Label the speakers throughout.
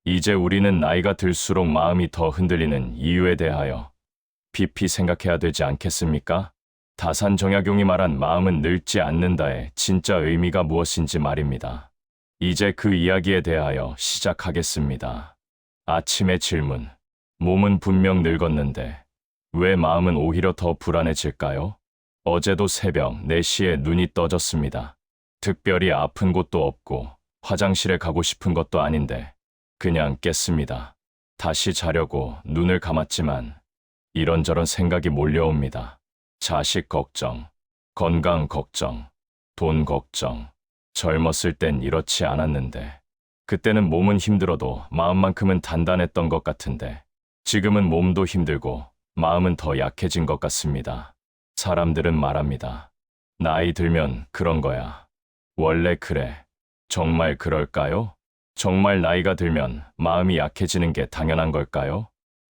Speaker 1: 이제 우리는 나이가 들수록 마음이 더 흔들리는 이유에 대하여 깊이 생각해야 되지 않겠습니까? 다산 정약용이 말한 마음은 늙지 않는다의 진짜 의미가 무엇인지 말입니다. 이제 그 이야기에 대하여 시작하겠습니다. 아침의 질문. 몸은 분명 늙었는데 왜 마음은 오히려 더 불안해질까요? 어제도 새벽 4시에 눈이 떠졌습니다. 특별히 아픈 곳도 없고 화장실에 가고 싶은 것도 아닌데 그냥 깼습니다. 다시 자려고 눈을 감았지만 이런저런 생각이 몰려옵니다. 자식 걱정, 건강 걱정, 돈 걱정. 젊었을 땐 이렇지 않았는데 그때는 몸은 힘들어도 마음만큼은 단단했던 것 같은데 지금은 몸도 힘들고 마음은 더 약해진 것 같습니다. 사람들은 말합니다. 나이 들면 그런 거야. 원래 그래. 정말 그럴까요? 정말 나이가 들면 마음이 약해지는 게 당연한 걸까요?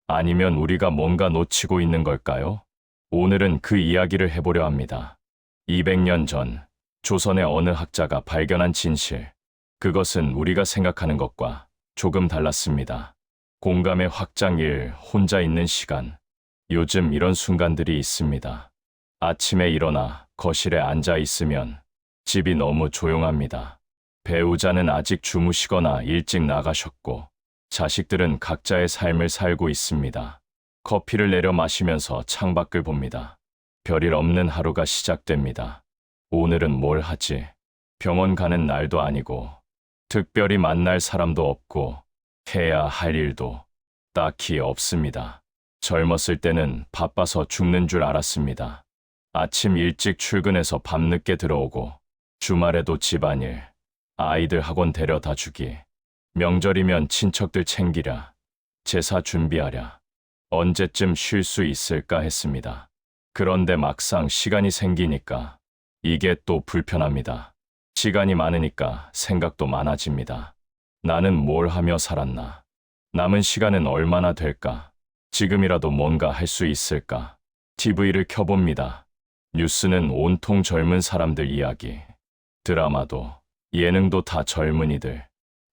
Speaker 1: 아니면 우리가 뭔가 놓치고 있는 걸까요? 오늘은 그 이야기를 해보려 합니다. 200년 전 조선의 어느 학자가 발견한 진실. 그것은 우리가 생각하는 것과 조금 달랐습니다. 공감의 확장 1. 혼자 있는 시간. 요즘 이런 순간들이 있습니다. 아침에 일어나 거실에 앉아 있으면 집이 너무 조용합니다. 배우자는 아직 주무시거나 일찍 나가셨고 자식들은 각자의 삶을 살고 있습니다. 커피를 내려 마시면서 창밖을 봅니다. 별일 없는 하루가 시작됩니다. 오늘은 뭘 하지? 병원 가는 날도 아니고 특별히 만날 사람도 없고 해야 할 일도 딱히 없습니다. 젊었을 때는 바빠서 죽는 줄 알았습니다. 아침 일찍 출근해서 밤늦게 들어오고 주말에도 집안일, 아이들 학원 데려다 주기, 명절이면 친척들 챙기랴, 제사 준비하랴, 언제쯤 쉴 수 있을까 했습니다. 그런데 막상 시간이 생기니까 이게 또 불편합니다. 시간이 많으니까 생각도 많아집니다. 나는 뭘 하며 살았나? 남은 시간은 얼마나 될까? 지금이라도 뭔가 할 수 있을까? TV를 켜봅니다. 뉴스는 온통 젊은 사람들 이야기. 드라마도, 예능도 다 젊은이들.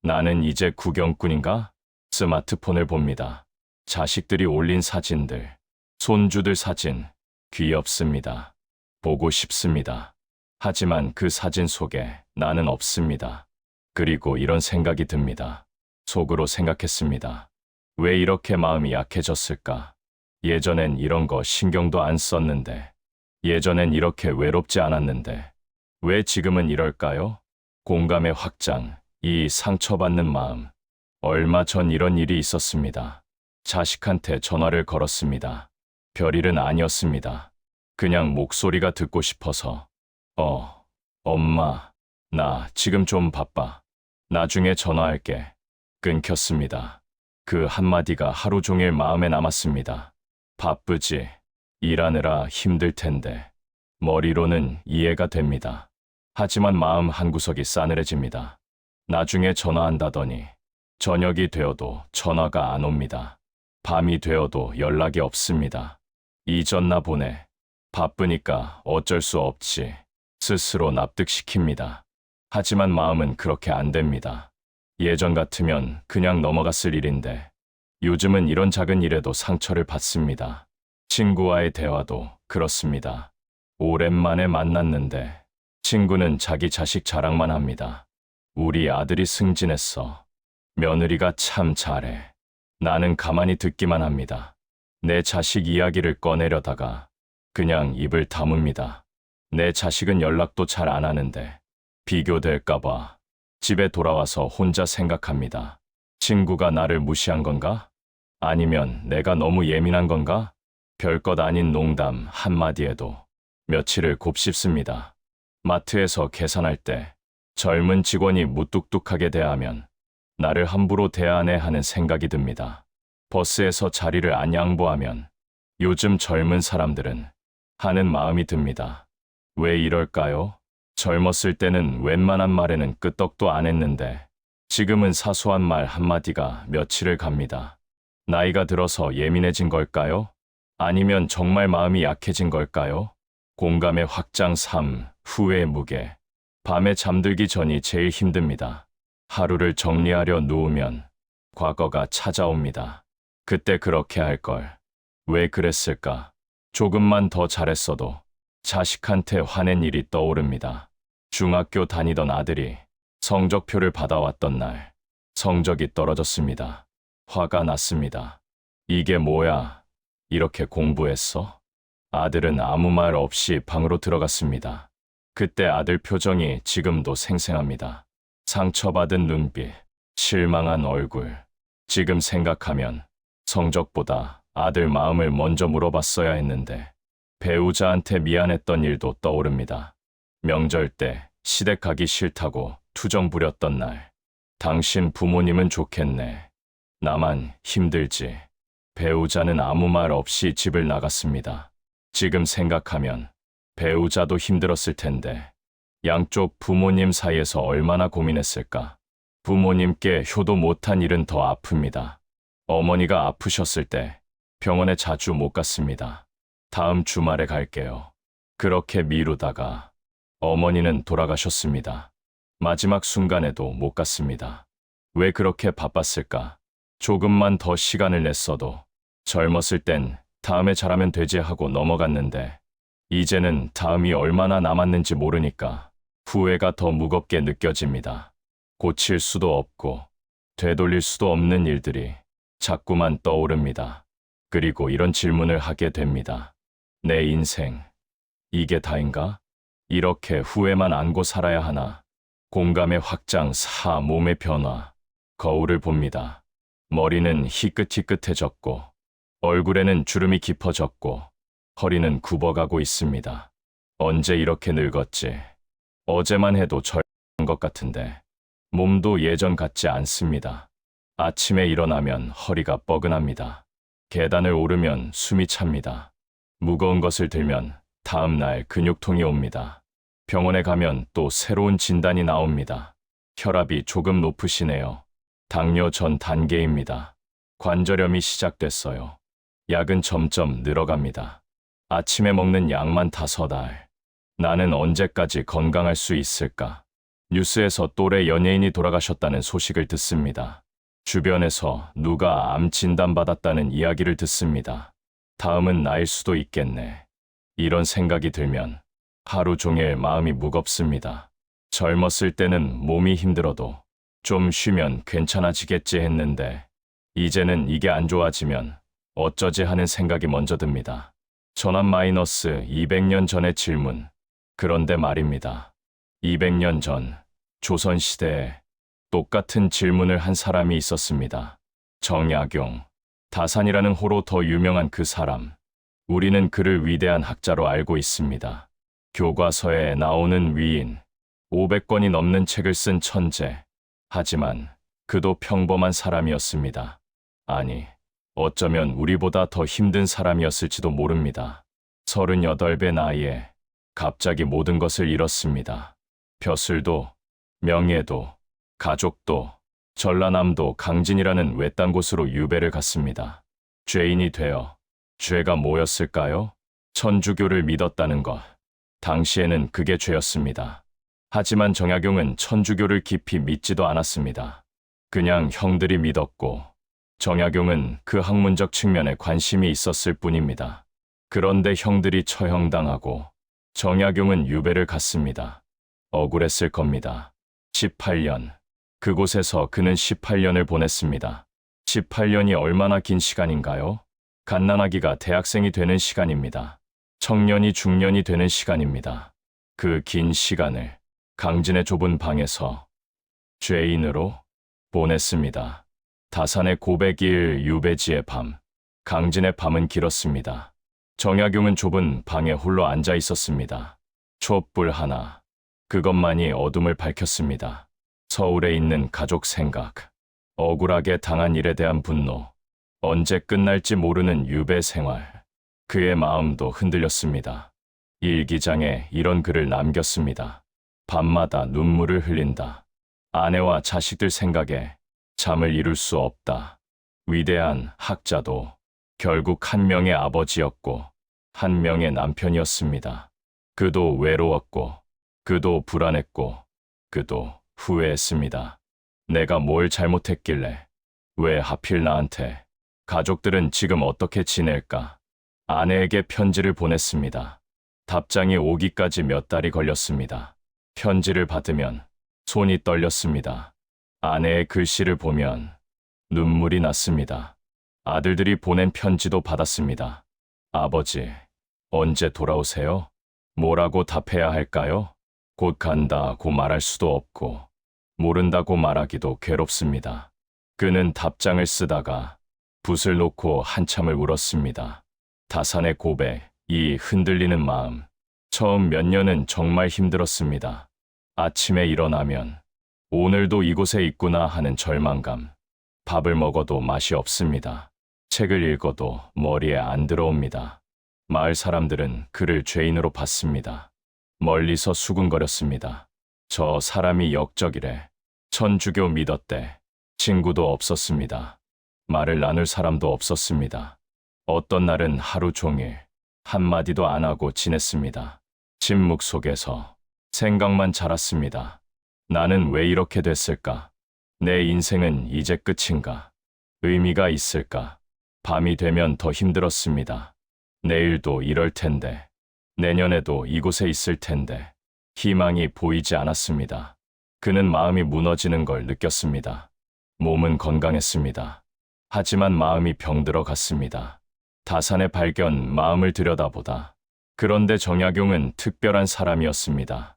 Speaker 1: 나는 이제 구경꾼인가? 스마트폰을 봅니다. 자식들이 올린 사진들, 손주들 사진, 귀엽습니다. 보고 싶습니다. 하지만 그 사진 속에 나는 없습니다. 그리고 이런 생각이 듭니다. 속으로 생각했습니다. 왜 이렇게 마음이 약해졌을까? 예전엔 이런 거 신경도 안 썼는데, 예전엔 이렇게 외롭지 않았는데, 왜 지금은 이럴까요? 공감의 확장, 이 상처받는 마음. 얼마 전 이런 일이 있었습니다. 자식한테 전화를 걸었습니다. 별일은 아니었습니다. 그냥 목소리가 듣고 싶어서. 엄마, 나 지금 좀 바빠. 나중에 전화할게. 끊겼습니다. 그 한마디가 하루 종일 마음에 남았습니다. 바쁘지. 일하느라 힘들 텐데. 머리로는 이해가 됩니다. 하지만 마음 한구석이 싸늘해집니다. 나중에 전화한다더니 저녁이 되어도 전화가 안 옵니다. 밤이 되어도 연락이 없습니다. 잊었나 보네. 바쁘니까 어쩔 수 없지. 스스로 납득시킵니다. 하지만 마음은 그렇게 안 됩니다. 예전 같으면 그냥 넘어갔을 일인데 요즘은 이런 작은 일에도 상처를 받습니다. 친구와의 대화도 그렇습니다. 오랜만에 만났는데 친구는 자기 자식 자랑만 합니다. 우리 아들이 승진했어. 며느리가 참 잘해. 나는 가만히 듣기만 합니다. 내 자식 이야기를 꺼내려다가 그냥 입을 다뭅니다. 내 자식은 연락도 잘 안 하는데 비교될까봐 집에 돌아와서 혼자 생각합니다. 친구가 나를 무시한 건가? 아니면 내가 너무 예민한 건가? 별것 아닌 농담 한마디에도 며칠을 곱씹습니다. 마트에서 계산할 때 젊은 직원이 무뚝뚝하게 대하면 나를 함부로 대하네 하는 생각이 듭니다. 버스에서 자리를 안 양보하면 요즘 젊은 사람들은 하는 마음이 듭니다. 왜 이럴까요? 젊었을 때는 웬만한 말에는 끄떡도 안 했는데 지금은 사소한 말 한마디가 며칠을 갑니다. 나이가 들어서 예민해진 걸까요? 아니면 정말 마음이 약해진 걸까요? 공감의 확장 3. 후회의 무게. 밤에 잠들기 전이 제일 힘듭니다. 하루를 정리하려 누우면 과거가 찾아옵니다. 그때 그렇게 할 걸. 왜 그랬을까? 조금만 더 잘했어도 자식한테 화낸 일이 떠오릅니다. 중학교 다니던 아들이 성적표를 받아왔던 날, 성적이 떨어졌습니다. 화가 났습니다. 이게 뭐야? 이렇게 공부했어? 아들은 아무 말 없이 방으로 들어갔습니다. 그때 아들 표정이 지금도 생생합니다. 상처받은 눈빛, 실망한 얼굴. 지금 생각하면 성적보다 아들 마음을 먼저 물어봤어야 했는데 배우자한테 미안했던 일도 떠오릅니다. 명절 때 시댁 가기 싫다고 투정 부렸던 날. 당신 부모님은 좋겠네. 나만 힘들지. 배우자는 아무 말 없이 집을 나갔습니다. 지금 생각하면 배우자도 힘들었을 텐데 양쪽 부모님 사이에서 얼마나 고민했을까. 부모님께 효도 못한 일은 더 아픕니다. 어머니가 아프셨을 때 병원에 자주 못 갔습니다. 다음 주말에 갈게요. 그렇게 미루다가 어머니는 돌아가셨습니다. 마지막 순간에도 못 갔습니다. 왜 그렇게 바빴을까? 조금만 더 시간을 냈어도 젊었을 땐 다음에 잘하면 되지 하고 넘어갔는데 이제는 다음이 얼마나 남았는지 모르니까 후회가 더 무겁게 느껴집니다. 고칠 수도 없고 되돌릴 수도 없는 일들이 자꾸만 떠오릅니다. 그리고 이런 질문을 하게 됩니다. 내 인생, 이게 다인가? 이렇게 후회만 안고 살아야 하나? 공감의 확장, 몸의 변화, 거울을 봅니다. 머리는 희끗희끗해졌고 얼굴에는 주름이 깊어졌고 허리는 굽어가고 있습니다. 언제 이렇게 늙었지? 어제만 해도 젊은 것 같은데 몸도 예전 같지 않습니다. 아침에 일어나면 허리가 뻐근합니다. 계단을 오르면 숨이 찹니다. 무거운 것을 들면 다음 날 근육통이 옵니다. 병원에 가면 또 새로운 진단이 나옵니다. 혈압이 조금 높으시네요. 당뇨 전 단계입니다. 관절염이 시작됐어요. 약은 점점 늘어갑니다. 아침에 먹는 약만 5알. 나는 언제까지 건강할 수 있을까? 뉴스에서 또래 연예인이 돌아가셨다는 소식을 듣습니다. 주변에서 누가 암 진단받았다는 이야기를 듣습니다. 다음은 나일 수도 있겠네. 이런 생각이 들면 하루 종일 마음이 무겁습니다. 젊었을 때는 몸이 힘들어도 좀 쉬면 괜찮아지겠지 했는데 이제는 이게 안 좋아지면 어쩌지 하는 생각이 먼저 듭니다. 전환 마이너스 200년 전의 질문. 그런데 말입니다. 200년 전 조선시대에 똑같은 질문을 한 사람이 있었습니다. 정약용. 다산이라는 호로 더 유명한 그 사람. 우리는 그를 위대한 학자로 알고 있습니다. 교과서에 나오는 위인, 500권이 넘는 책을 쓴 천재. 하지만 그도 평범한 사람이었습니다. 아니, 어쩌면 우리보다 더 힘든 사람이었을지도 모릅니다. 38배 나이에 갑자기 모든 것을 잃었습니다. 벼슬도, 명예도, 가족도, 전라남도 강진이라는 외딴 곳으로 유배를 갔습니다. 죄인이 되어 죄가 뭐였을까요? 천주교를 믿었다는 것. 당시에는 그게 죄였습니다. 하지만 정약용은 천주교를 깊이 믿지도 않았습니다. 그냥 형들이 믿었고 정약용은 그 학문적 측면에 관심이 있었을 뿐입니다. 그런데 형들이 처형당하고 정약용은 유배를 갔습니다. 억울했을 겁니다. 18년. 그곳에서 그는 18년을 보냈습니다. 18년이 얼마나 긴 시간인가요? 갓난아기가 대학생이 되는 시간입니다. 청년이 중년이 되는 시간입니다. 그 긴 시간을 강진의 좁은 방에서 죄인으로 보냈습니다. 다산의 고백일 유배지의 밤. 강진의 밤은 길었습니다. 정약용은 좁은 방에 홀로 앉아 있었습니다. 촛불 하나. 그것만이 어둠을 밝혔습니다. 서울에 있는 가족 생각. 억울하게 당한 일에 대한 분노. 언제 끝날지 모르는 유배 생활. 그의 마음도 흔들렸습니다. 일기장에 이런 글을 남겼습니다. 밤마다 눈물을 흘린다. 아내와 자식들 생각에 잠을 이룰 수 없다. 위대한 학자도 결국 한 명의 아버지였고 한 명의 남편이었습니다. 그도 외로웠고 그도 불안했고 그도 후회했습니다. 내가 뭘 잘못했길래 왜 하필 나한테? 가족들은 지금 어떻게 지낼까? 아내에게 편지를 보냈습니다. 답장이 오기까지 몇 달이 걸렸습니다. 편지를 받으면 손이 떨렸습니다. 아내의 글씨를 보면 눈물이 났습니다. 아들들이 보낸 편지도 받았습니다. 아버지, 언제 돌아오세요? 뭐라고 답해야 할까요? 곧 간다고 말할 수도 없고, 모른다고 말하기도 괴롭습니다. 그는 답장을 쓰다가 붓을 놓고 한참을 울었습니다. 다산의 고백, 이 흔들리는 마음. 처음 몇 년은 정말 힘들었습니다. 아침에 일어나면 오늘도 이곳에 있구나 하는 절망감. 밥을 먹어도 맛이 없습니다. 책을 읽어도 머리에 안 들어옵니다. 마을 사람들은 그를 죄인으로 봤습니다. 멀리서 수군거렸습니다. 저 사람이 역적이래. 천주교 믿었대. 친구도 없었습니다. 말을 나눌 사람도 없었습니다. 어떤 날은 하루 종일 한마디도 안 하고 지냈습니다. 침묵 속에서 생각만 자랐습니다. 나는 왜 이렇게 됐을까? 내 인생은 이제 끝인가? 의미가 있을까? 밤이 되면 더 힘들었습니다. 내일도 이럴 텐데, 내년에도 이곳에 있을 텐데, 희망이 보이지 않았습니다. 그는 마음이 무너지는 걸 느꼈습니다. 몸은 건강했습니다. 하지만 마음이 병들어 갔습니다. 다산의 발견, 마음을 들여다보다. 그런데 정약용은 특별한 사람이었습니다.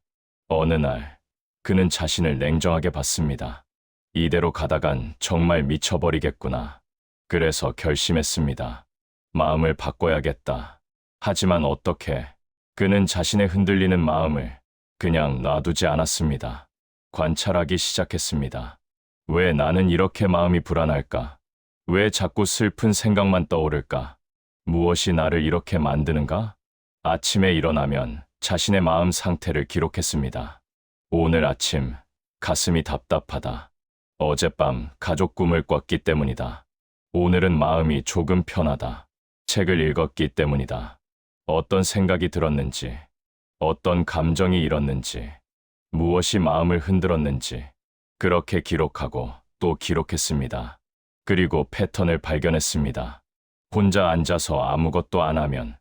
Speaker 1: 어느 날, 그는 자신을 냉정하게 봤습니다. 이대로 가다간 정말 미쳐버리겠구나. 그래서 결심했습니다. 마음을 바꿔야겠다. 하지만 어떻게? 그는 자신의 흔들리는 마음을 그냥 놔두지 않았습니다. 관찰하기 시작했습니다. 왜 나는 이렇게 마음이 불안할까? 왜 자꾸 슬픈 생각만 떠오를까? 무엇이 나를 이렇게 만드는가? 아침에 일어나면 자신의 마음 상태를 기록했습니다. 오늘 아침, 가슴이 답답하다. 어젯밤 가족 꿈을 꿨기 때문이다. 오늘은 마음이 조금 편하다. 책을 읽었기 때문이다. 어떤 생각이 들었는지, 어떤 감정이 일었는지, 무엇이 마음을 흔들었는지, 그렇게 기록하고 또 기록했습니다. 그리고 패턴을 발견했습니다. 혼자 앉아서 아무것도 안 하면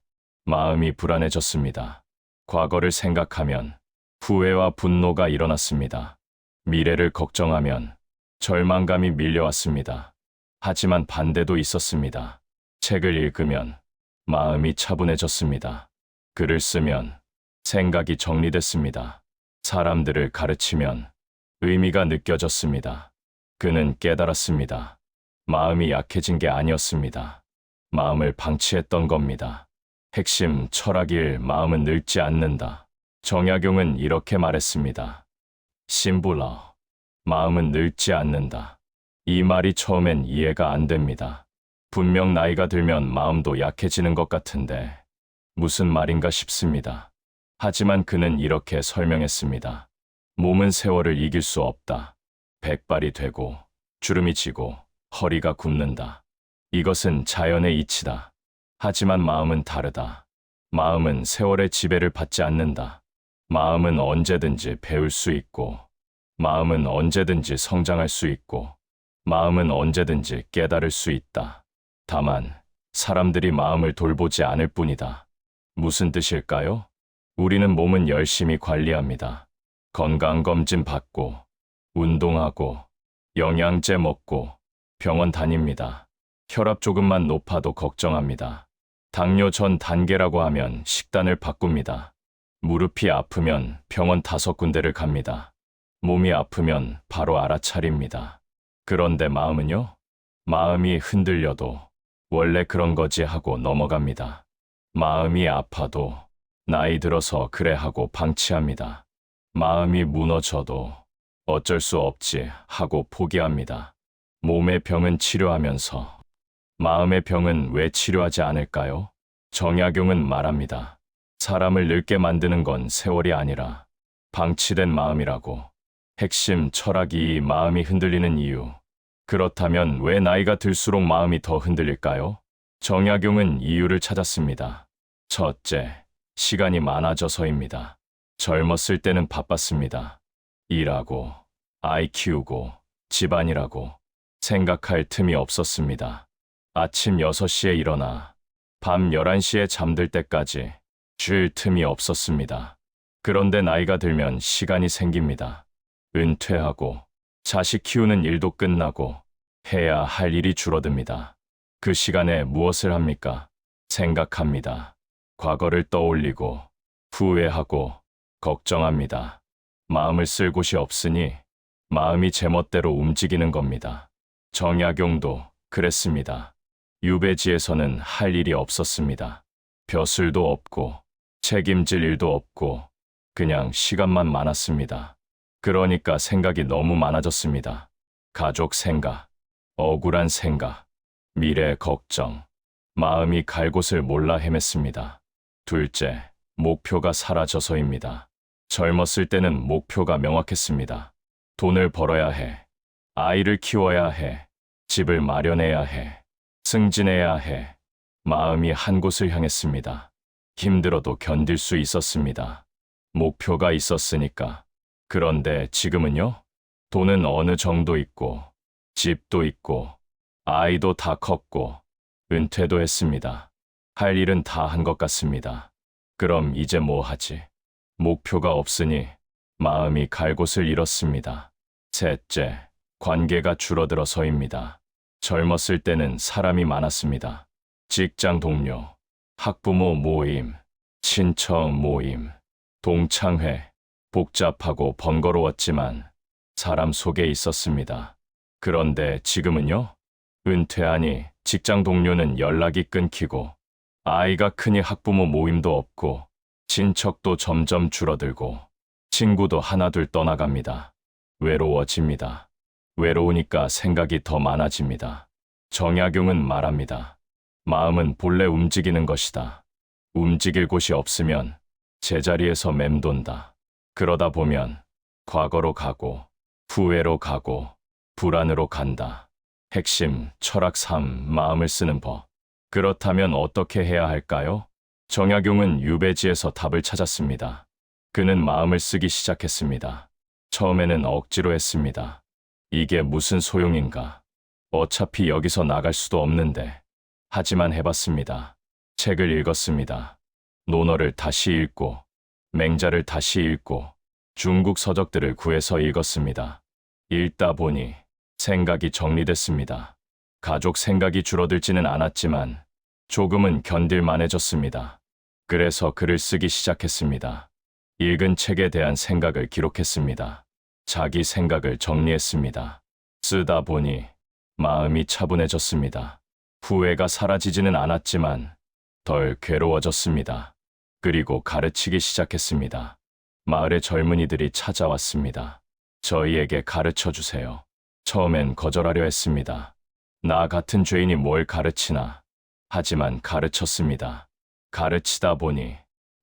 Speaker 1: 마음이 불안해졌습니다. 과거를 생각하면 후회와 분노가 일어났습니다. 미래를 걱정하면 절망감이 밀려왔습니다. 하지만 반대도 있었습니다. 책을 읽으면 마음이 차분해졌습니다. 글을 쓰면 생각이 정리됐습니다. 사람들을 가르치면 의미가 느껴졌습니다. 그는 깨달았습니다. 마음이 약해진 게 아니었습니다. 마음을 방치했던 겁니다. 핵심 철학일 마음은 늙지 않는다. 정약용은 이렇게 말했습니다. 심불러, 마음은 늙지 않는다. 이 말이 처음엔 이해가 안 됩니다. 분명 나이가 들면 마음도 약해지는 것 같은데 무슨 말인가 싶습니다. 하지만 그는 이렇게 설명했습니다. 몸은 세월을 이길 수 없다. 백발이 되고 주름이 지고 허리가 굽는다. 이것은 자연의 이치다. 하지만 마음은 다르다. 마음은 세월의 지배를 받지 않는다. 마음은 언제든지 배울 수 있고, 마음은 언제든지 성장할 수 있고, 마음은 언제든지 깨달을 수 있다. 다만 사람들이 마음을 돌보지 않을 뿐이다. 무슨 뜻일까요? 우리는 몸은 열심히 관리합니다. 건강검진 받고, 운동하고, 영양제 먹고, 병원 다닙니다. 혈압 조금만 높아도 걱정합니다. 당뇨 전 단계라고 하면 식단을 바꿉니다. 무릎이 아프면 병원 5군데를 갑니다. 몸이 아프면 바로 알아차립니다. 그런데 마음은요? 마음이 흔들려도 원래 그런 거지 하고 넘어갑니다. 마음이 아파도 나이 들어서 그래 하고 방치합니다. 마음이 무너져도 어쩔 수 없지 하고 포기합니다. 몸의 병은 치료하면서 마음의 병은 왜 치료하지 않을까요? 정약용은 말합니다. 사람을 늙게 만드는 건 세월이 아니라 방치된 마음이라고. 핵심 철학이 이 마음이 흔들리는 이유. 그렇다면 왜 나이가 들수록 마음이 더 흔들릴까요? 정약용은 이유를 찾았습니다. 첫째, 시간이 많아져서입니다. 젊었을 때는 바빴습니다. 일하고, 아이 키우고, 집안일하고, 생각할 틈이 없었습니다. 아침 6시에 일어나 밤 11시에 잠들 때까지 쉴 틈이 없었습니다. 그런데 나이가 들면 시간이 생깁니다. 은퇴하고 자식 키우는 일도 끝나고 해야 할 일이 줄어듭니다. 그 시간에 무엇을 합니까? 생각합니다. 과거를 떠올리고 후회하고 걱정합니다. 마음을 쓸 곳이 없으니 마음이 제멋대로 움직이는 겁니다. 정약용도 그랬습니다. 유배지에서는 할 일이 없었습니다. 벼슬도 없고 책임질 일도 없고 그냥 시간만 많았습니다. 그러니까 생각이 너무 많아졌습니다. 가족 생각, 억울한 생각, 미래 걱정, 마음이 갈 곳을 몰라 헤맸습니다. 둘째, 목표가 사라져서입니다. 젊었을 때는 목표가 명확했습니다. 돈을 벌어야 해, 아이를 키워야 해, 집을 마련해야 해, 승진해야 해. 마음이 한 곳을 향했습니다. 힘들어도 견딜 수 있었습니다. 목표가 있었으니까. 그런데 지금은요? 돈은 어느 정도 있고, 집도 있고, 아이도 다 컸고, 은퇴도 했습니다. 할 일은 다 한 것 같습니다. 그럼 이제 뭐 하지? 목표가 없으니 마음이 갈 곳을 잃었습니다. 셋째, 관계가 줄어들어서입니다. 젊었을 때는 사람이 많았습니다. 직장 동료, 학부모 모임, 친척 모임, 동창회, 복잡하고 번거로웠지만 사람 속에 있었습니다. 그런데 지금은요? 은퇴하니 직장 동료는 연락이 끊기고 아이가 크니 학부모 모임도 없고 친척도 점점 줄어들고 친구도 하나둘 떠나갑니다. 외로워집니다. 외로우니까 생각이 더 많아집니다. 정약용은 말합니다. 마음은 본래 움직이는 것이다. 움직일 곳이 없으면 제자리에서 맴돈다. 그러다 보면 과거로 가고 후회로 가고 불안으로 간다. 핵심, 철학 3, 마음을 쓰는 법. 그렇다면 어떻게 해야 할까요? 정약용은 유배지에서 답을 찾았습니다. 그는 마음을 쓰기 시작했습니다. 처음에는 억지로 했습니다. 이게 무슨 소용인가? 어차피 여기서 나갈 수도 없는데. 하지만 해봤습니다. 책을 읽었습니다. 논어를 다시 읽고, 맹자를 다시 읽고, 중국 서적들을 구해서 읽었습니다. 읽다 보니 생각이 정리됐습니다. 가족 생각이 줄어들지는 않았지만 조금은 견딜만해졌습니다. 그래서 글을 쓰기 시작했습니다. 읽은 책에 대한 생각을 기록했습니다. 자기 생각을 정리했습니다. 쓰다 보니 마음이 차분해졌습니다. 후회가 사라지지는 않았지만 덜 괴로워졌습니다. 그리고 가르치기 시작했습니다. 마을의 젊은이들이 찾아왔습니다. 저희에게 가르쳐 주세요. 처음엔 거절하려 했습니다. 나 같은 죄인이 뭘 가르치나. 하지만 가르쳤습니다. 가르치다 보니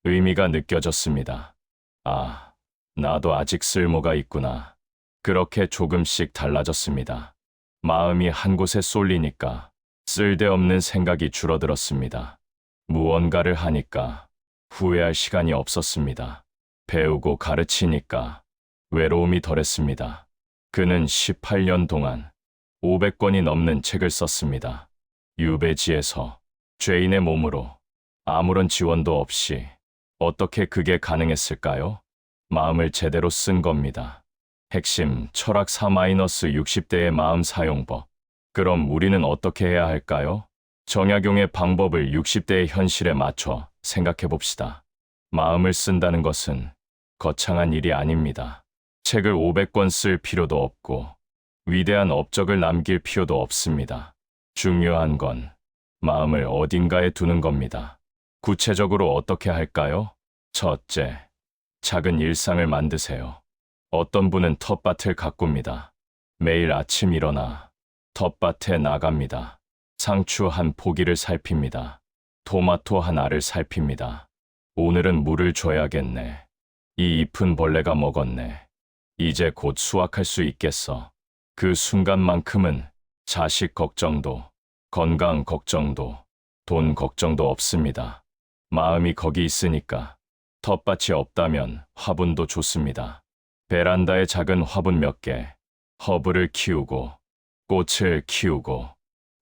Speaker 1: 의미가 느껴졌습니다. 아, 나도 아직 쓸모가 있구나. 그렇게 조금씩 달라졌습니다. 마음이 한 곳에 쏠리니까 쓸데없는 생각이 줄어들었습니다. 무언가를 하니까 후회할 시간이 없었습니다. 배우고 가르치니까 외로움이 덜했습니다. 그는 18년 동안 500권이 넘는 책을 썼습니다. 유배지에서 죄인의 몸으로 아무런 지원도 없이 어떻게 그게 가능했을까요? 마음을 제대로 쓴 겁니다. 핵심 철학 4-60대의 마음 사용법. 그럼 우리는 어떻게 해야 할까요? 정약용의 방법을 60대의 현실에 맞춰 생각해 봅시다. 마음을 쓴다는 것은 거창한 일이 아닙니다. 책을 500권 쓸 필요도 없고 위대한 업적을 남길 필요도 없습니다. 중요한 건 마음을 어딘가에 두는 겁니다. 구체적으로 어떻게 할까요? 첫째, 작은 일상을 만드세요. 어떤 분은 텃밭을 가꿉니다. 매일 아침 일어나 텃밭에 나갑니다. 상추 한 포기를 살핍니다. 토마토 한 알을 살핍니다. 오늘은 물을 줘야겠네. 이 잎은 벌레가 먹었네. 이제 곧 수확할 수 있겠어. 그 순간만큼은 자식 걱정도, 건강 걱정도, 돈 걱정도 없습니다. 마음이 거기 있으니까. 텃밭이 없다면 화분도 좋습니다. 베란다에 작은 화분 몇 개, 허브를 키우고 꽃을 키우고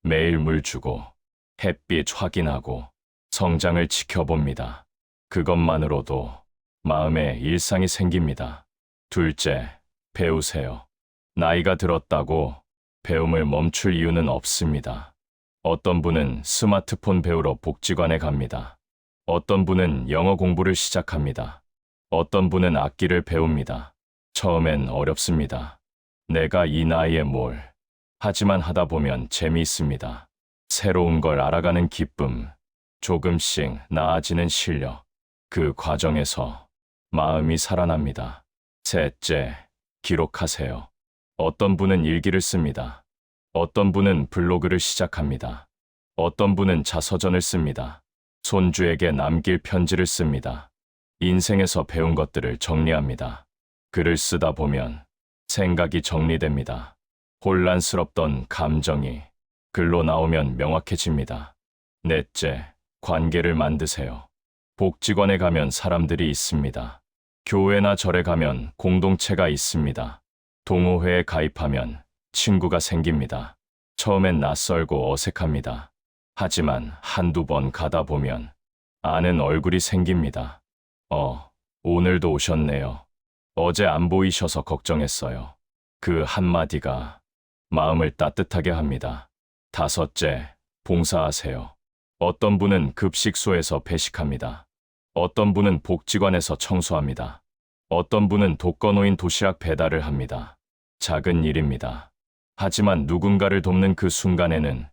Speaker 1: 매일 물 주고 햇빛 확인하고 성장을 지켜봅니다. 그것만으로도 마음에 일상이 생깁니다. 둘째, 배우세요. 나이가 들었다고 배움을 멈출 이유는 없습니다. 어떤 분은 스마트폰 배우러 복지관에 갑니다. 어떤 분은 영어 공부를 시작합니다. 어떤 분은 악기를 배웁니다. 처음엔 어렵습니다. 내가 이 나이에 뭘. 하지만 하다 보면 재미있습니다. 새로운 걸 알아가는 기쁨, 조금씩 나아지는 실력, 그 과정에서 마음이 살아납니다. 셋째, 기록하세요. 어떤 분은 일기를 씁니다. 어떤 분은 블로그를 시작합니다. 어떤 분은 자서전을 씁니다. 손주에게 남길 편지를 씁니다. 인생에서 배운 것들을 정리합니다. 글을 쓰다 보면 생각이 정리됩니다. 혼란스럽던 감정이 글로 나오면 명확해집니다. 넷째, 관계를 만드세요. 복지관에 가면 사람들이 있습니다. 교회나 절에 가면 공동체가 있습니다. 동호회에 가입하면 친구가 생깁니다. 처음엔 낯설고 어색합니다. 하지만 한두 번 가다 보면 아는 얼굴이 생깁니다. 오늘도 오셨네요. 어제 안 보이셔서 걱정했어요. 그 한마디가 마음을 따뜻하게 합니다. 다섯째, 봉사하세요. 어떤 분은 급식소에서 배식합니다. 어떤 분은 복지관에서 청소합니다. 어떤 분은 독거노인 도시락 배달을 합니다. 작은 일입니다. 하지만 누군가를 돕는 그 순간에는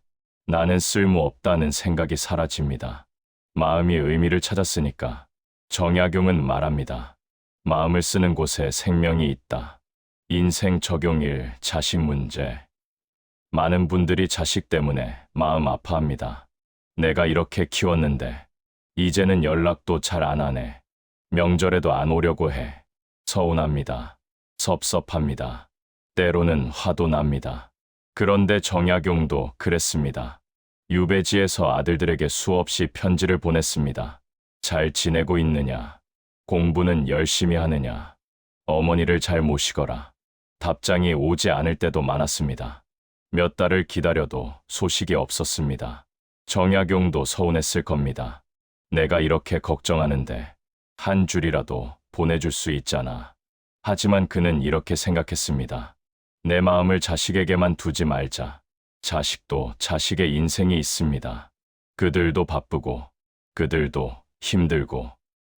Speaker 1: 나는 쓸모없다는 생각이 사라집니다. 마음이 의미를 찾았으니까. 정약용은 말합니다. 마음을 쓰는 곳에 생명이 있다. 인생 적용 1, 자식 문제. 많은 분들이 자식 때문에 마음 아파합니다. 내가 이렇게 키웠는데 이제는 연락도 잘 안 하네. 명절에도 안 오려고 해. 서운합니다. 섭섭합니다. 때로는 화도 납니다. 그런데 정약용도 그랬습니다. 유배지에서 아들들에게 수없이 편지를 보냈습니다. 잘 지내고 있느냐? 공부는 열심히 하느냐? 어머니를 잘 모시거라. 답장이 오지 않을 때도 많았습니다. 몇 달을 기다려도 소식이 없었습니다. 정약용도 서운했을 겁니다. 내가 이렇게 걱정하는데 한 줄이라도 보내줄 수 있잖아. 하지만 그는 이렇게 생각했습니다. 내 마음을 자식에게만 두지 말자. 자식도 자식의 인생이 있습니다. 그들도 바쁘고, 그들도 힘들고,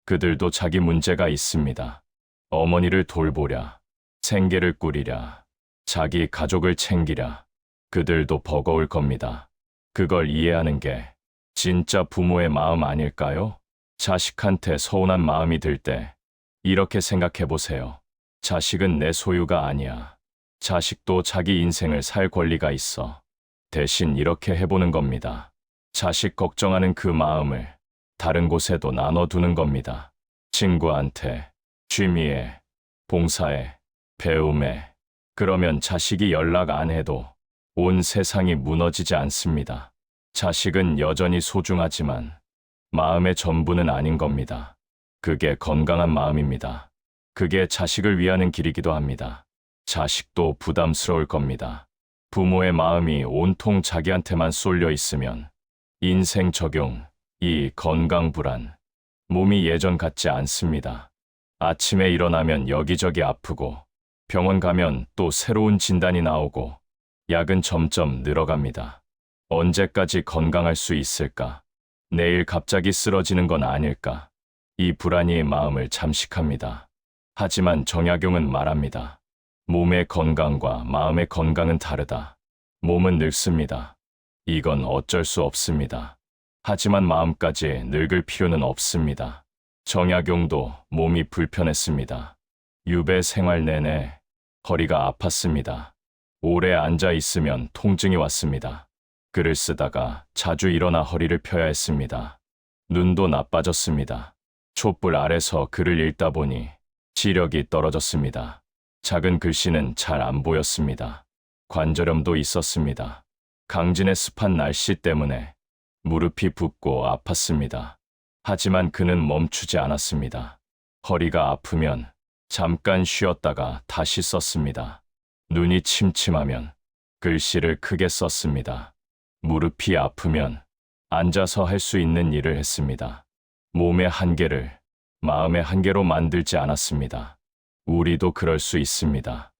Speaker 1: 그들도 자기 문제가 있습니다. 어머니를 돌보랴, 생계를 꾸리랴, 자기 가족을 챙기랴. 그들도 버거울 겁니다. 그걸 이해하는 게 진짜 부모의 마음 아닐까요? 자식한테 서운한 마음이 들 때 이렇게 생각해 보세요. 자식은 내 소유가 아니야. 자식도 자기 인생을 살 권리가 있어. 대신 이렇게 해보는 겁니다. 자식 걱정하는 그 마음을 다른 곳에도 나눠두는 겁니다. 친구한테, 취미에, 봉사에, 배움에. 그러면 자식이 연락 안 해도 온 세상이 무너지지 않습니다. 자식은 여전히 소중하지만 마음의 전부는 아닌 겁니다. 그게 건강한 마음입니다. 그게 자식을 위하는 길이기도 합니다. 자식도 부담스러울 겁니다. 부모의 마음이 온통 자기한테만 쏠려 있으면 인생 적용, 이 건강 불안, 몸이 예전 같지 않습니다. 아침에 일어나면 여기저기 아프고 병원 가면 또 새로운 진단이 나오고 약은 점점 늘어갑니다. 언제까지 건강할 수 있을까? 내일 갑자기 쓰러지는 건 아닐까? 이 불안이 마음을 잠식합니다. 하지만 정약용은 말합니다. 몸의 건강과 마음의 건강은 다르다. 몸은 늙습니다. 이건 어쩔 수 없습니다. 하지만 마음까지 늙을 필요는 없습니다. 정약용도 몸이 불편했습니다. 유배 생활 내내 허리가 아팠습니다. 오래 앉아 있으면 통증이 왔습니다. 글을 쓰다가 자주 일어나 허리를 펴야 했습니다. 눈도 나빠졌습니다. 촛불 아래서 글을 읽다 보니 시력이 떨어졌습니다. 작은 글씨는 잘 안 보였습니다. 관절염도 있었습니다. 강진의 습한 날씨 때문에 무릎이 붓고 아팠습니다. 하지만 그는 멈추지 않았습니다. 허리가 아프면 잠깐 쉬었다가 다시 썼습니다. 눈이 침침하면 글씨를 크게 썼습니다. 무릎이 아프면 앉아서 할 수 있는 일을 했습니다. 몸의 한계를 마음의 한계로 만들지 않았습니다. 우리도 그럴 수 있습니다.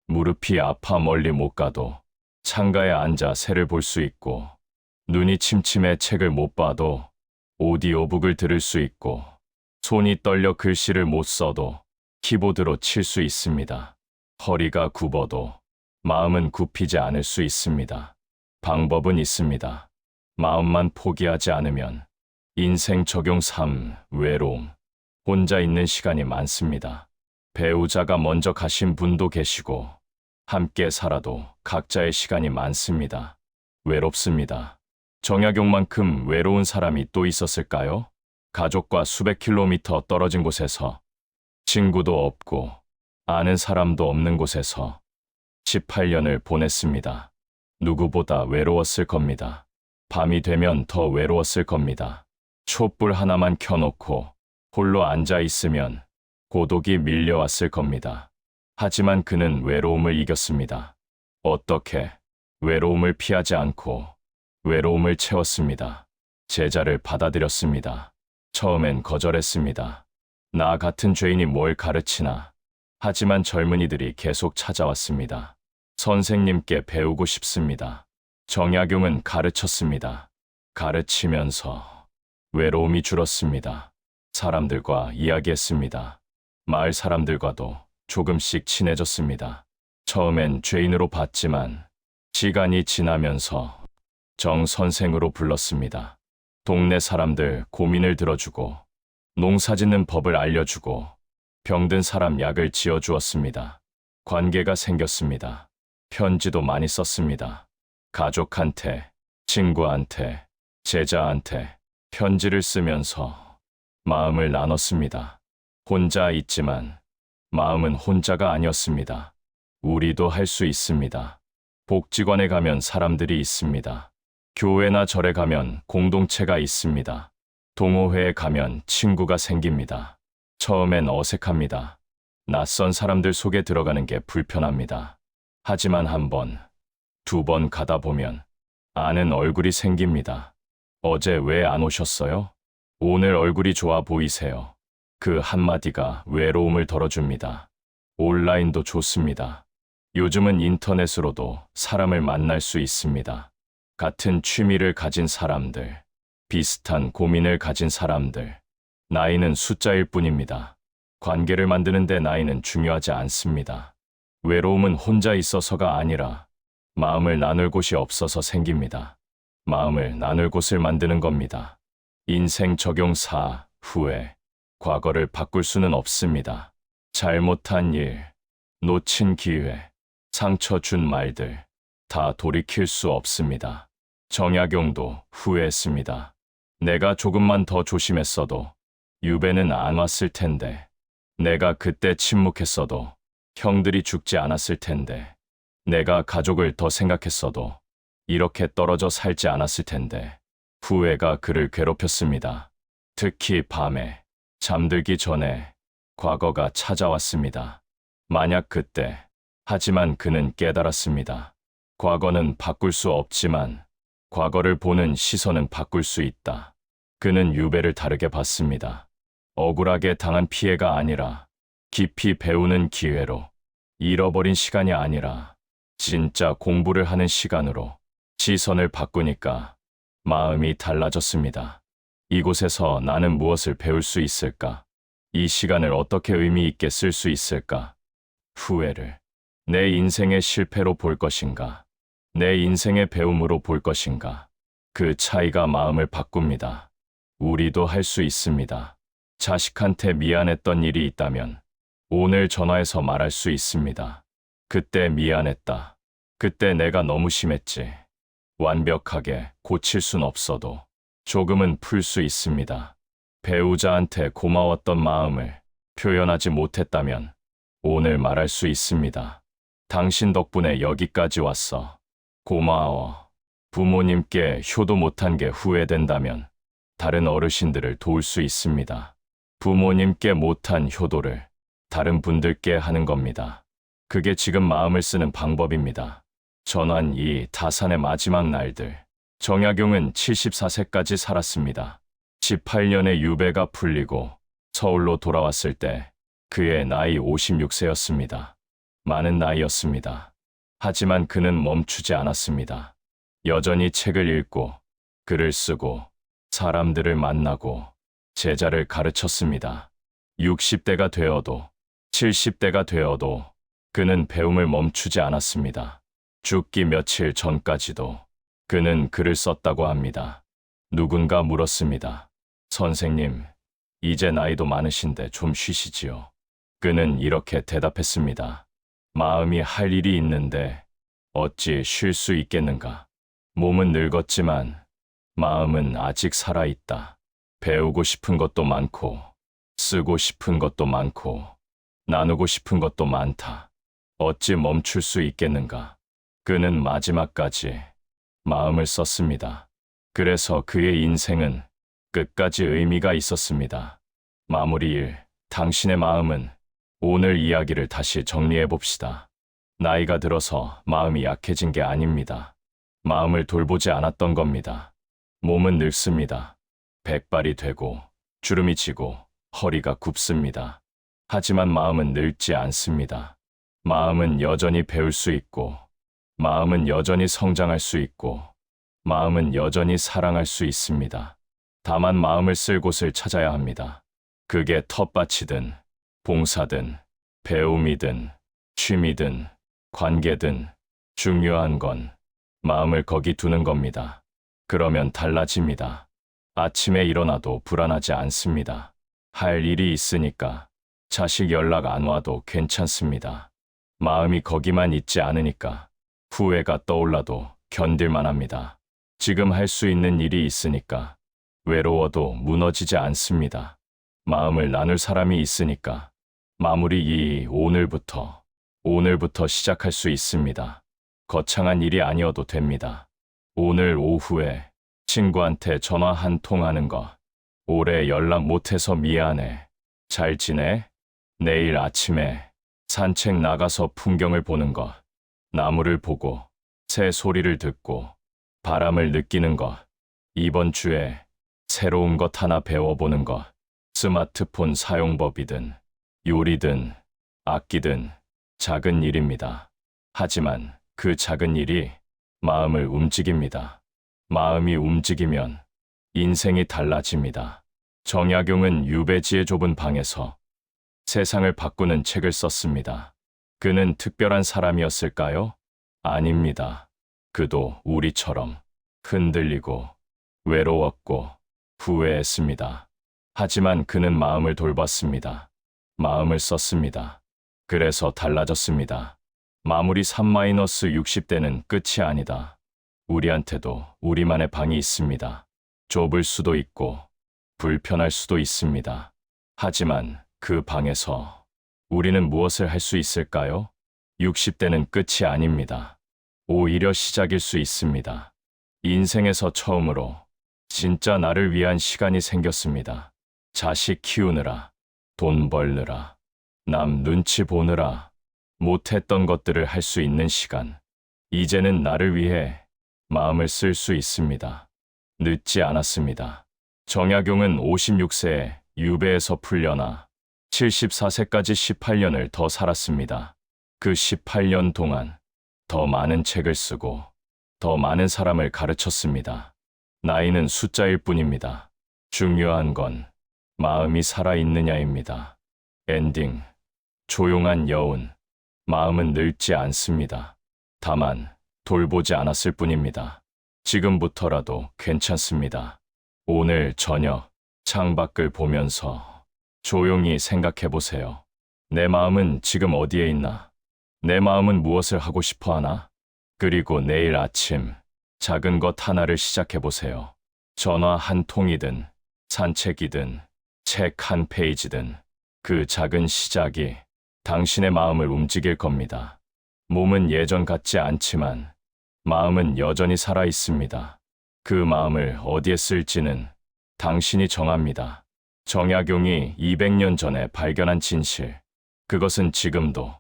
Speaker 1: 무릎이 아파 멀리 못 가도 창가에 앉아 새를 볼 수 있고, 눈이 침침해 책을 못 봐도 오디오북을 들을 수 있고, 손이 떨려 글씨를 못 써도 키보드로 칠 수 있습니다. 허리가 굽어도 마음은 굽히지 않을 수 있습니다. 방법은 있습니다. 마음만 포기하지 않으면. 인생 적용 3. 외로움. 혼자 있는 시간이 많습니다. 배우자가 먼저 가신 분도 계시고, 함께 살아도 각자의 시간이 많습니다. 외롭습니다. 정약용만큼 외로운 사람이 또 있었을까요? 가족과 수백 킬로미터 떨어진 곳에서, 친구도 없고 아는 사람도 없는 곳에서 18년을 보냈습니다. 누구보다 외로웠을 겁니다. 밤이 되면 더 외로웠을 겁니다. 촛불 하나만 켜놓고 홀로 앉아 있으면 고독이 밀려왔을 겁니다. 하지만 그는 외로움을 이겼습니다. 어떻게? 외로움을 피하지 않고 외로움을 채웠습니다. 제자를 받아들였습니다. 처음엔 거절했습니다. 나 같은 죄인이 뭘 가르치나. 하지만 젊은이들이 계속 찾아왔습니다. 선생님께 배우고 싶습니다. 정약용은 가르쳤습니다. 가르치면서 외로움이 줄었습니다. 사람들과 이야기했습니다. 마을 사람들과도 조금씩 친해졌습니다. 처음엔 죄인으로 봤지만 시간이 지나면서 정 선생으로 불렀습니다. 동네 사람들 고민을 들어주고, 농사짓는 법을 알려주고, 병든 사람 약을 지어주었습니다. 관계가 생겼습니다. 편지도 많이 썼습니다. 가족한테, 친구한테, 제자한테 편지를 쓰면서 마음을 나눴습니다. 혼자 있지만 마음은 혼자가 아니었습니다. 우리도 할 수 있습니다. 복지관에 가면 사람들이 있습니다. 교회나 절에 가면 공동체가 있습니다. 동호회에 가면 친구가 생깁니다. 처음엔 어색합니다. 낯선 사람들 속에 들어가는 게 불편합니다. 하지만 한 번, 두 번 가다 보면 아는 얼굴이 생깁니다. 어제 왜 안 오셨어요? 오늘 얼굴이 좋아 보이세요. 그 한마디가 외로움을 덜어줍니다. 온라인도 좋습니다. 요즘은 인터넷으로도 사람을 만날 수 있습니다. 같은 취미를 가진 사람들, 비슷한 고민을 가진 사람들. 나이는 숫자일 뿐입니다. 관계를 만드는데 나이는 중요하지 않습니다. 외로움은 혼자 있어서가 아니라 마음을 나눌 곳이 없어서 생깁니다. 마음을 나눌 곳을 만드는 겁니다. 인생 적용 4. 후회. 과거를 바꿀 수는 없습니다. 잘못한 일, 놓친 기회, 상처 준 말들 다 돌이킬 수 없습니다. 정약용도 후회했습니다. 내가 조금만 더 조심했어도 유배는 안 왔을 텐데, 내가 그때 침묵했어도 형들이 죽지 않았을 텐데, 내가 가족을 더 생각했어도 이렇게 떨어져 살지 않았을 텐데. 후회가 그를 괴롭혔습니다. 특히 밤에 잠들기 전에 과거가 찾아왔습니다. 만약 그때, 하지만 그는 깨달았습니다. 과거는 바꿀 수 없지만 과거를 보는 시선은 바꿀 수 있다. 그는 유배를 다르게 봤습니다. 억울하게 당한 피해가 아니라 깊이 배우는 기회로, 잃어버린 시간이 아니라 진짜 공부를 하는 시간으로 시선을 바꾸니까 마음이 달라졌습니다. 이곳에서 나는 무엇을 배울 수 있을까? 이 시간을 어떻게 의미 있게 쓸 수 있을까? 후회를 내 인생의 실패로 볼 것인가? 내 인생의 배움으로 볼 것인가? 그 차이가 마음을 바꿉니다. 우리도 할 수 있습니다. 자식한테 미안했던 일이 있다면 오늘 전화해서 말할 수 있습니다. 그때 미안했다. 그때 내가 너무 심했지. 완벽하게 고칠 순 없어도 조금은 풀 수 있습니다. 배우자한테 고마웠던 마음을 표현하지 못했다면 오늘 말할 수 있습니다. 당신 덕분에 여기까지 왔어. 고마워. 부모님께 효도 못한 게 후회된다면 다른 어르신들을 도울 수 있습니다. 부모님께 못한 효도를 다른 분들께 하는 겁니다. 그게 지금 마음을 쓰는 방법입니다. 전환 2. 다산의 마지막 날들. 정약용은 74세까지 살았습니다. 18년에 유배가 풀리고 서울로 돌아왔을 때 그의 나이 56세였습니다. 많은 나이였습니다. 하지만 그는 멈추지 않았습니다. 여전히 책을 읽고 글을 쓰고 사람들을 만나고 제자를 가르쳤습니다. 60대가 되어도 70대가 되어도 그는 배움을 멈추지 않았습니다. 죽기 며칠 전까지도 그는 글을 썼다고 합니다. 누군가 물었습니다. 선생님, 이제 나이도 많으신데 좀 쉬시지요. 그는 이렇게 대답했습니다. 마음이 할 일이 있는데 어찌 쉴 수 있겠는가. 몸은 늙었지만 마음은 아직 살아있다. 배우고 싶은 것도 많고 쓰고 싶은 것도 많고 나누고 싶은 것도 많다. 어찌 멈출 수 있겠는가. 그는 마지막까지 마음을 썼습니다. 그래서 그의 인생은 끝까지 의미가 있었습니다. 마무리 1. 당신의 마음은. 오늘 이야기를 다시 정리해 봅시다. 나이가 들어서 마음이 약해진 게 아닙니다. 마음을 돌보지 않았던 겁니다. 몸은 늙습니다. 백발이 되고 주름이 지고 허리가 굽습니다. 하지만 마음은 늙지 않습니다. 마음은 여전히 배울 수 있고 마음은 여전히 성장할 수 있고 마음은 여전히 사랑할 수 있습니다. 다만 마음을 쓸 곳을 찾아야 합니다. 그게 텃밭이든 봉사든 배움이든 취미든 관계든 중요한 건 마음을 거기 두는 겁니다. 그러면 달라집니다. 아침에 일어나도 불안하지 않습니다. 할 일이 있으니까 자식 연락 안 와도 괜찮습니다. 마음이 거기만 있지 않으니까 후회가 떠올라도 견딜만 합니다. 지금 할 수 있는 일이 있으니까 외로워도 무너지지 않습니다. 마음을 나눌 사람이 있으니까 마무리 2. 오늘부터 시작할 수 있습니다. 거창한 일이 아니어도 됩니다. 오늘 오후에 친구한테 전화 한 통 하는 거. 오래 연락 못해서 미안해. 잘 지내? 내일 아침에 산책 나가서 풍경을 보는 것, 나무를 보고 새 소리를 듣고 바람을 느끼는 것, 이번 주에 새로운 것 하나 배워보는 것, 스마트폰 사용법이든 요리든 악기든 작은 일입니다. 하지만 그 작은 일이 마음을 움직입니다. 마음이 움직이면 인생이 달라집니다. 정약용은 유배지의 좁은 방에서 세상을 바꾸는 책을 썼습니다. 그는 특별한 사람이었을까요? 아닙니다. 그도 우리처럼 흔들리고 외로웠고 후회했습니다. 하지만 그는 마음을 돌봤습니다. 마음을 썼습니다. 그래서 달라졌습니다. 마무리 3-60대는 끝이 아니다. 우리한테도 우리만의 방이 있습니다. 좁을 수도 있고 불편할 수도 있습니다. 하지만 그 방에서 우리는 무엇을 할 수 있을까요? 60대는 끝이 아닙니다. 오히려 시작일 수 있습니다. 인생에서 처음으로 진짜 나를 위한 시간이 생겼습니다. 자식 키우느라, 돈 벌느라, 남 눈치 보느라 못했던 것들을 할 수 있는 시간. 이제는 나를 위해 마음을 쓸 수 있습니다. 늦지 않았습니다. 정약용은 56세에 유배에서 풀려나 74세까지 18년을 더 살았습니다. 그 18년 동안 더 많은 책을 쓰고 더 많은 사람을 가르쳤습니다. 나이는 숫자일 뿐입니다. 중요한 건 마음이 살아있느냐입니다. 엔딩. 조용한 여운. 마음은 늙지 않습니다. 다만 돌보지 않았을 뿐입니다. 지금부터라도 괜찮습니다. 오늘 저녁 창밖을 보면서 조용히 생각해 보세요. 내 마음은 지금 어디에 있나? 내 마음은 무엇을 하고 싶어 하나? 그리고 내일 아침 작은 것 하나를 시작해 보세요. 전화 한 통이든 산책이든 책 한 페이지든 그 작은 시작이 당신의 마음을 움직일 겁니다. 몸은 예전 같지 않지만 마음은 여전히 살아 있습니다. 그 마음을 어디에 쓸지는 당신이 정합니다. 정약용이 200년 전에 발견한 진실. 그것은 지금도,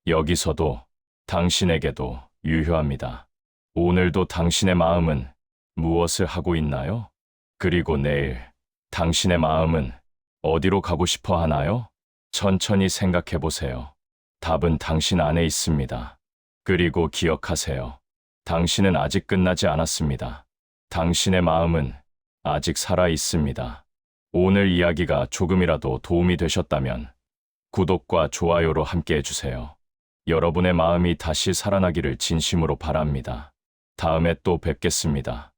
Speaker 1: 여기서도, 당신에게도 유효합니다. 오늘도 당신의 마음은 무엇을 하고 있나요? 그리고 내일 당신의 마음은 어디로 가고 싶어 하나요? 천천히 생각해 보세요. 답은 당신 안에 있습니다. 그리고 기억하세요. 당신은 아직 끝나지 않았습니다. 당신의 마음은 아직 살아 있습니다. 오늘 이야기가 조금이라도 도움이 되셨다면 구독과 좋아요로 함께 해주세요. 여러분의 마음이 다시 살아나기를 진심으로 바랍니다. 다음에 또 뵙겠습니다.